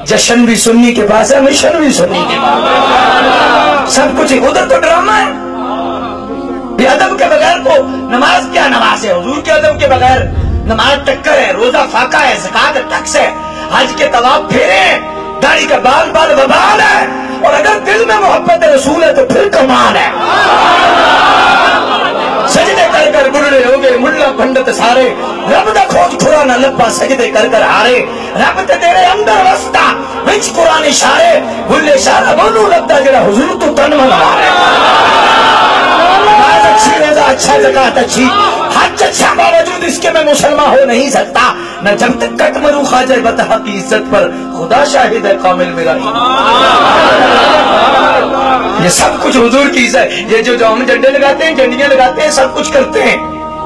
جشن بھی سنی کے پاس ہے، مشن بھی سنی کے پاس، سب کچھ ادھر تو ڈرامہ ہے۔ یہ ادب کے بغیر تو نماز کیا نماز ہے؟ حضور کے ادب کے بغیر نماز ٹکر ہے، روزہ فاقہ ہے، زکات ٹکس ہے، حج کے طواف پھیرے ہیں، داڑھی کا بال بال وبال ہے، اور اگر دل میں محبت رسول ہے تو پھر کمال ہے۔ سجدے کر کر بڑھڑے ہو گئے ملا پنڈت سارے، رب دا کھوج کھرا نہ لبا سجدے کر کر ہارے، رب تے تیرے اندر وستا وچ قرآن اشارے، بھلے اشارہ بولو لبدا جڑا حضور تو تن ملوارے۔ نماز اچھی، روزہ اچھا، زکات اچھی، حج اچھا، باوجود اس کے میں مسلمان ہو نہیں سکتا، نہ جب تک کٹ مروں خواجہ بطحق کی عزت پر، خدا شاہد ہے کامل میرا یہ سب کچھ حضور کی عزت، یہ جو ہم جھنڈے لگاتے ہیں، جھنڈیاں لگاتے ہیں، سب کچھ کرتے ہیں،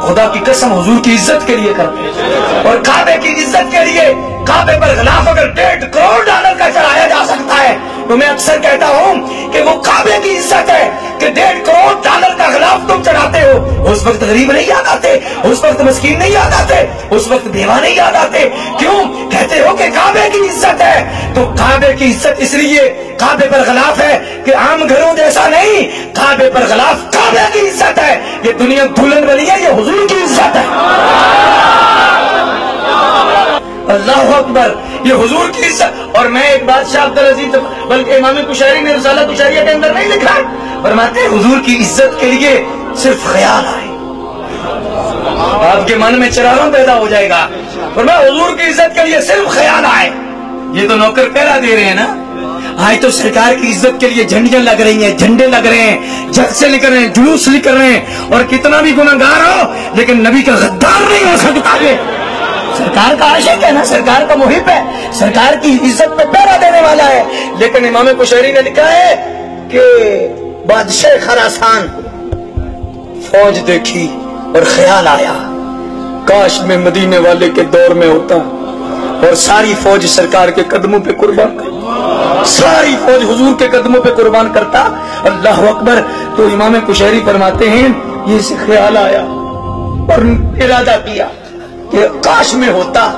خدا کی قسم حضور کی عزت کے لیے کرتے ہیں، اور کعبے کی عزت کے لیے۔ کعبے پر غلاف اگر $1.5 کروڑ کا چڑھایا جا سکتا ہے تو میں اکثر کہتا ہوں کہ وہ کعبے کی عزت ہے کہ $1.5 کروڑ کا غلاف تم چڑھاتے ہو۔ اس وقت غریب نہیں یاد آتے، اس وقت مسکین نہیں یاد آتے، اس وقت بیوہ نہیں یاد آتے، کیوں؟ کہتے ہو کہ کعبے کی عزت ہے، تو کعبے کی عزت اس لیے کعبے پر غلاف ہے کہ عام گھروں جیسا نہیں، کعبے پر غلاف کعبے کی عزت ہے، یہ دنیا دلہن بنی ہے، یہ حضور کی عزت ہے۔ اللہ اکبر، یہ حضور کی عزت۔ اور میں ایک بات شاہ عبدالعزیز، بلکہ امام کشیری نے رسالہ کشیریہ کے اندر نہیں لکھا، فرماتے ہیں حضور کی عزت کے لیے صرف خیال آئے، آپ کے من میں چراغاں پیدا ہو جائے گا، فرمایا حضور کی عزت کے لیے صرف خیال آئے۔ یہ تو نوکر پہرا دے رہے ہیں نا، آج تو سرکار کی عزت کے لیے جھنڈیاں لگ رہی ہیں، جھنڈے لگ رہے ہیں، جلسے نکل رہے ہیں، جلوس نکل رہے ہیں، اور کتنا بھی گناہگار ہو لیکن نبی کا غدار نہیں ہو سکتا۔ سرکار کا عاشق ہے نا، سرکار کا محب ہے، سرکار کی عزت پہ پہرا دینے والا ہے۔ لیکن امام کشیری نے لکھا ہے کہ بادشاہ خراسان فوج دیکھی اور خیال آیا کاش میں مدینے والے کے دور میں ہوتا اور ساری فوج سرکار کے قدموں پہ قربان کرتا، ساری فوج حضور کے قدموں پہ قربان کرتا۔ اللہ اکبر۔ تو امام کشیری فرماتے ہیں یہ سے خیال آیا اور ارادہ کیا کہ کاش میں ہوتا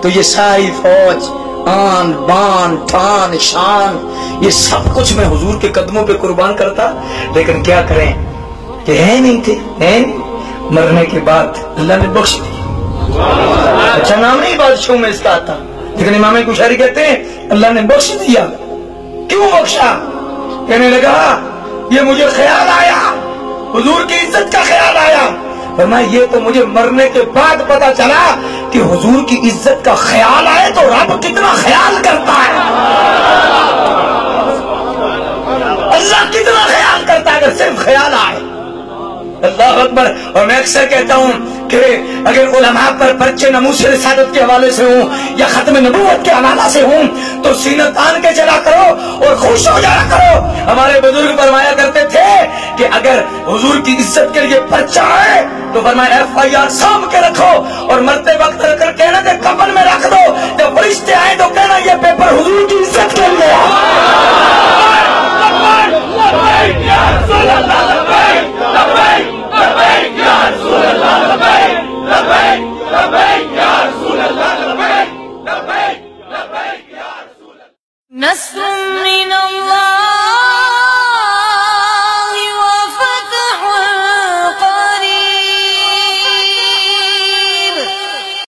تو یہ ساری فوج، آن بان ٹھان شان، یہ سب کچھ میں حضور کے قدموں پہ قربان کرتا۔ لیکن کیا کریں کہ ہے نہیں تھے، ہے نہیں۔ مرنے کے بعد اللہ نے بخش دیا، اچھا نام نہیں بادشاہوں میں اس کا آتا، لیکن امام کشیری کہتے ہیں اللہ نے بخش دیا۔ کیوں بخشا؟ کہنے لگا یہ مجھے خیال آیا، حضور کی عزت کا خیال آیا۔ فرمایا یہ تو مجھے مرنے کے بعد پتا چلا کہ حضور کی عزت کا خیال آئے تو رب کتنا خیال کرتا ہے، اللہ کتنا خیال کرتا ہے اگر صرف خیال آئے۔ اللہ اکبر۔ اور میں اکثر کہتا ہوں کہ اگر علماء پر پرچے ناموس رسالت کے حوالے سے ہوں یا ختم نبوت کے حوالے سے ہوں تو سینہ تان کے چلا کرو اور خوش ہو جایا کرو۔ ہمارے بزرگ فرمایا کرتے تھے کہ اگر حضور کی عزت کے لیے پرچہ ہے تو فرمایا FIR سام کے رکھو اور مرتے وقت کر کہنا کہ کفن میں